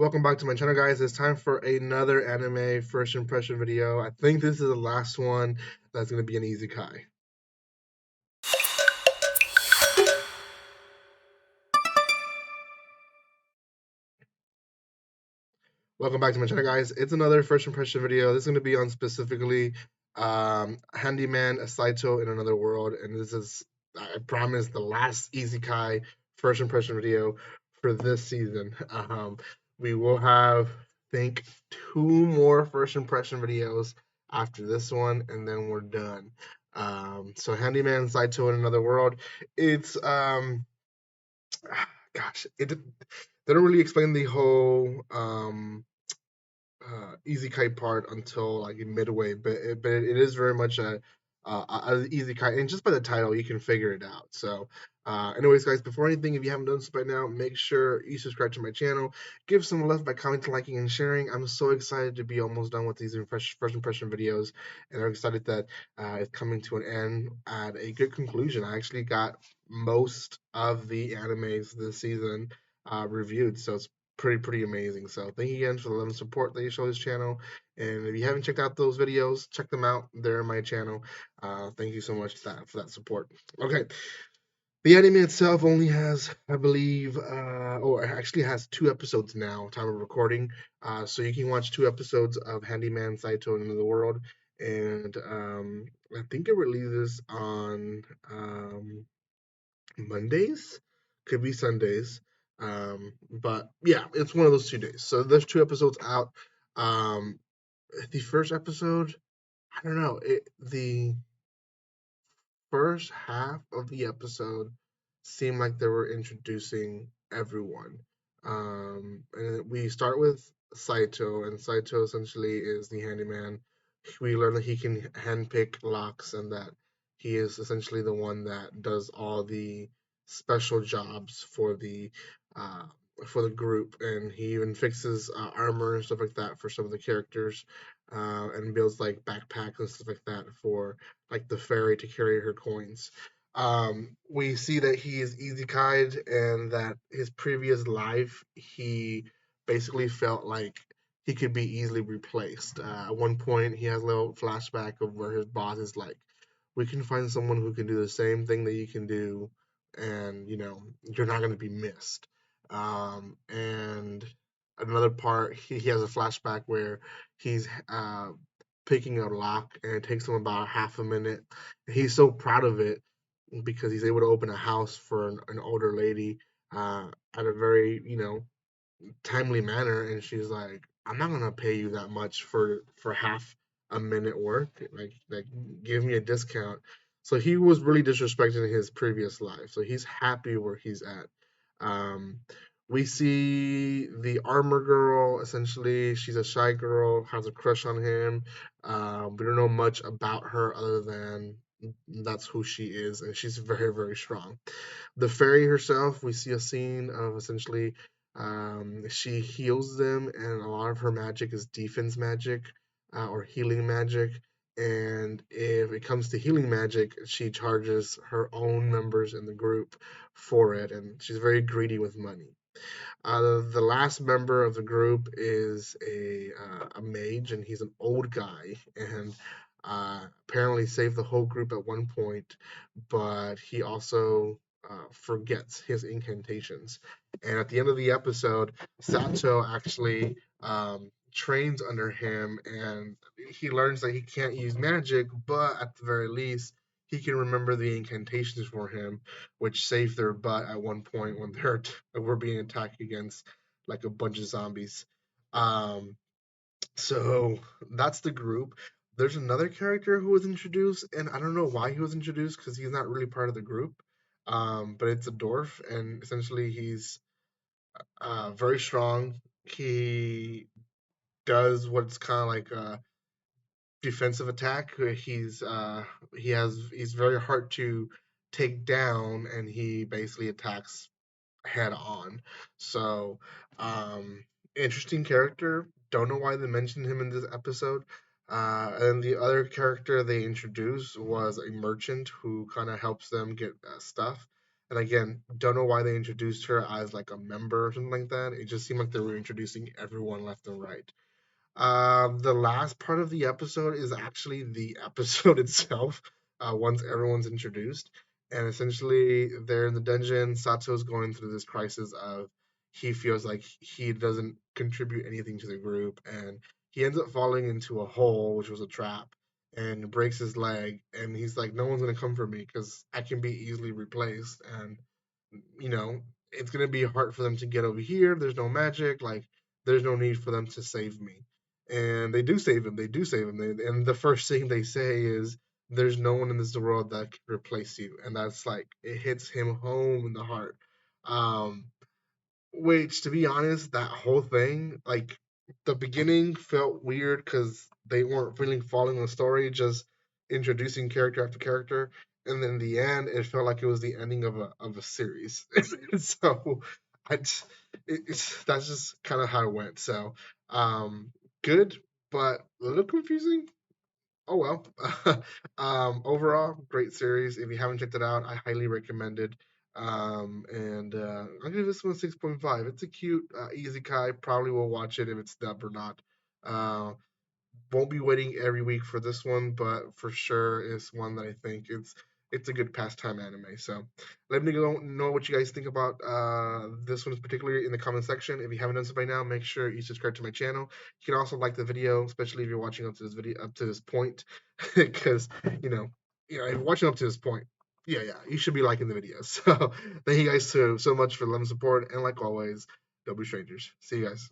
Welcome back to my channel, guys. It's time for another anime first impression video. I think this is the last one that's going to be an easy kai. Welcome back to my channel, guys. It's another first impression video. This is going to be on specifically Handyman Saitou in Another World. And this is, I promise, the last easy kai first impression video for this season. We will have, I think, two more first impression videos after this one, and then we're done. So Handyman Saitou in Another World. It's gosh, they don't really explain the whole easy kite part until like midway, but it is very much a easy kite, and just by the title you can figure it out. So, anyways, guys, before anything, if you haven't done so by now, make sure you subscribe to my channel, give some love by commenting, liking, and sharing. I'm so excited to be almost done with these first impression videos, and I'm excited that it's coming to an end at a good conclusion. I actually got most of the animes this season reviewed, so it's pretty amazing. So thank you again for the love and support that you show this channel. And if you haven't checked out those videos, check them out. They're on my channel. Thank you so much for that support. Okay. The anime itself only has, I believe, or actually has 2 episodes now, time of recording. So you can watch 2 episodes of Handyman Saitou in the World. And I think it releases on Mondays, could be Sundays. But yeah, it's one of those 2 days. So there's 2 episodes out. Um, the first episode, I don't know, the first half of the episode seemed like they were introducing everyone. And we start with Saito, and Saito essentially is the handyman. We learn that he can handpick locks and that he is essentially the one that does all the special jobs uh, for the group, and he even fixes armor and stuff like that for some of the characters, and builds like backpacks and stuff like that for like the fairy to carry her coins. We see that he is easy kai'd and that his previous life he basically felt like he could be easily replaced. At one point, he has a little flashback of where his boss is like, "We can find someone who can do the same thing that you can do, and you're not going to be missed." And another part, he has a flashback where he's picking a lock, and it takes him about half a minute. He's so proud of it because he's able to open a house for an older lady at a very timely manner, and she's like, "I'm not gonna pay you that much for half a minute work. Like give me a discount." So he was really disrespecting his previous life. So he's happy where he's at. Um, we see the armor girl. Essentially, she's a shy girl, has a crush on him. We don't know much about her other than that's who she is, and she's very strong. The fairy herself, we see a scene of essentially she heals them, and a lot of her magic is defense magic or healing magic. And if it comes to healing magic, she charges her own members in the group for it, and she's very greedy with money. The last member of the group is a mage, and he's an old guy, and apparently saved the whole group at one point, but he also forgets his incantations. And at the end of the episode, Sato actually trains under him, and he learns that he can't use magic, but at the very least, he can remember the incantations for him, which saved their butt at one point when were being attacked against like a bunch of zombies. Um, so that's the group. There's another character who was introduced, and I don't know why he was introduced because he's not really part of the group. But it's a dwarf, and essentially he's very strong. He does what's kind of like a defensive attack. He's very hard to take down, and he basically attacks head on. So, interesting character. Don't know why they mentioned him in this episode. And the other character they introduced was a merchant who kind of helps them get stuff. And again, don't know why they introduced her as like a member or something like that. It just seemed like they were introducing everyone left and right. The last part of the episode is actually the episode itself. Once everyone's introduced, and essentially they're in the dungeon. Sato's going through this crisis of he feels like he doesn't contribute anything to the group, and he ends up falling into a hole, which was a trap, and breaks his leg. And he's like, "No one's gonna come for me because I can be easily replaced." And you know, it's gonna be hard for them to get over here. There's no magic. Like, there's no need for them to save me. And they do save him. They do save him. And the first thing they say is, "There's no one in this world that can replace you." And that's like it hits him home in the heart. Um, which, to be honest, that whole thing, like the beginning felt weird because they weren't really following the story, just introducing character after character, and then the end, it felt like it was the ending of a series. So, I just, that's just kind of how it went. So, um, good, but a little confusing. Oh well. Overall, great series. If you haven't checked it out, I highly recommend it. And I'll give this one a 6.5. It's a cute, easy kai. Probably will watch it if it's dubbed or not. Uh, won't be waiting every week for this one, but for sure it's one that I think it's a good pastime anime. So let me know what you guys think about this one particularly in the comment section. If you haven't done so by now, make sure you subscribe to my channel. You can also like the video, especially if you're watching up to this point, because you know if you're watching up to this point. Yeah, you should be liking the video. So thank you guys so much for the love and support, and like always, don't be strangers. See you guys.